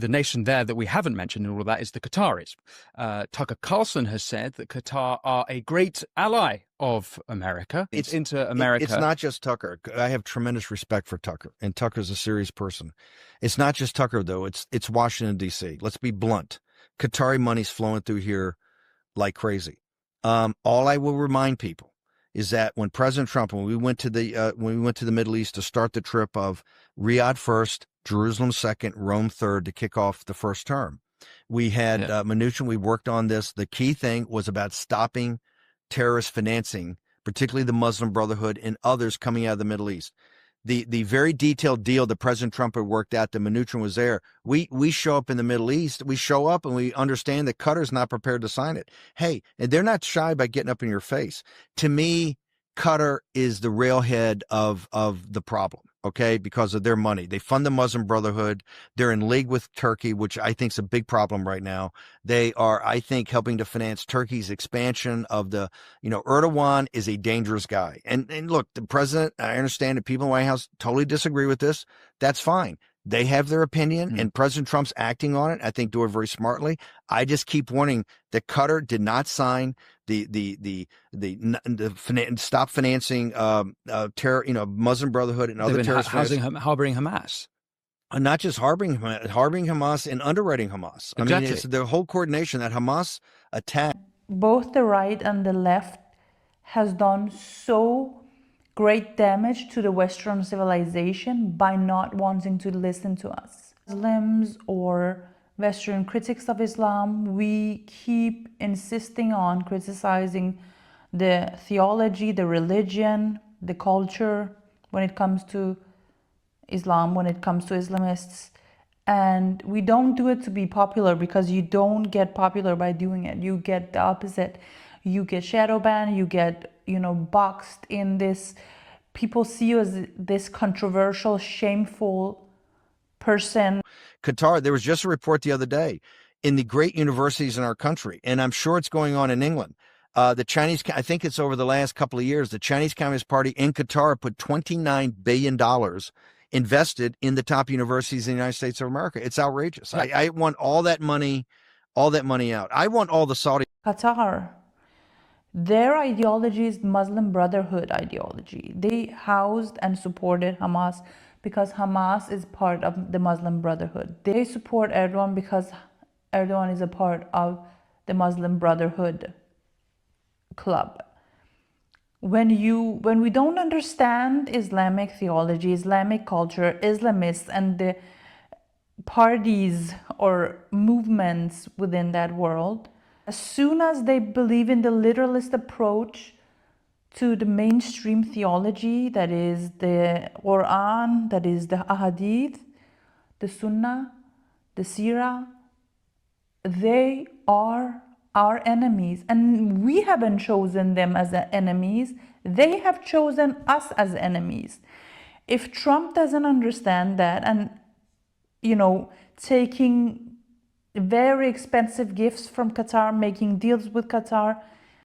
the nation there that we haven't mentioned in all of that is the Qataris. Tucker Carlson has said that Qatar are a great ally of America. It's into America. It's not just Tucker. I have tremendous respect for Tucker, and Tucker's a serious person. It's not just Tucker, though. It's Washington, D.C. Let's be blunt. Qatari money's flowing through here like crazy. All I will remind people is that when President Trump, when we went to the Middle East to start the trip of Riyadh first, Jerusalem second, Rome third to kick off the first term, we had Mnuchin. We worked on this. The key thing was about stopping terrorist financing, particularly the Muslim Brotherhood and others coming out of the Middle East. The very detailed deal that President Trump had worked out, that Mnuchin was there. We show up in the Middle East. We show up and we understand that Qatar's not prepared to sign it. Hey, and they're not shy by getting up in your face. To me, Qatar is the railhead of the problem, okay, because of their money. They fund the Muslim Brotherhood. They're in league with Turkey, which I think is a big problem right now. They are, I think, helping to finance Turkey's expansion of the, Erdogan is a dangerous guy. And look, the president, I understand that people in the White House totally disagree with this. That's fine. They have their opinion, and President Trump's acting on it. I think do it very smartly. I just keep warning that Qatar did not sign the stop financing terror, Muslim Brotherhood and other terrorist harboring Hamas. Not just harboring Hamas and underwriting Hamas. Exactly. I mean, it's the whole coordination that Hamas attack. Both the right and the left has done so great damage to the Western civilization by not wanting to listen to us. Muslims or Western critics of Islam, we keep insisting on criticizing the theology, the religion, the culture when it comes to Islam, when it comes to Islamists. And we don't do it to be popular, because you don't get popular by doing it. You get the opposite. You get shadow banned, you get, boxed in this. People see you as this controversial, shameful person. Qatar, there was just a report the other day in the great universities in our country, and I'm sure it's going on in England. The Chinese, I think it's over the last couple of years, the Chinese Communist Party in Qatar put $29 billion invested in the top universities in the United States of America. It's outrageous. I want all that money out. I want all the Saudi. Qatar, their ideology is Muslim Brotherhood ideology. They housed and supported Hamas because Hamas is part of the Muslim Brotherhood. They support Erdogan because Erdogan is a part of the Muslim Brotherhood club. When we don't understand Islamic theology, Islamic culture, Islamists and the parties or movements within that world, as soon as they believe in the literalist approach to the mainstream theology, that is the Quran, that is the Ahadith, the Sunnah, the Sirah, they are our enemies. And we haven't chosen them as enemies. They have chosen us as enemies. If Trump doesn't understand that and, taking very expensive gifts from Qatar, making deals with Qatar,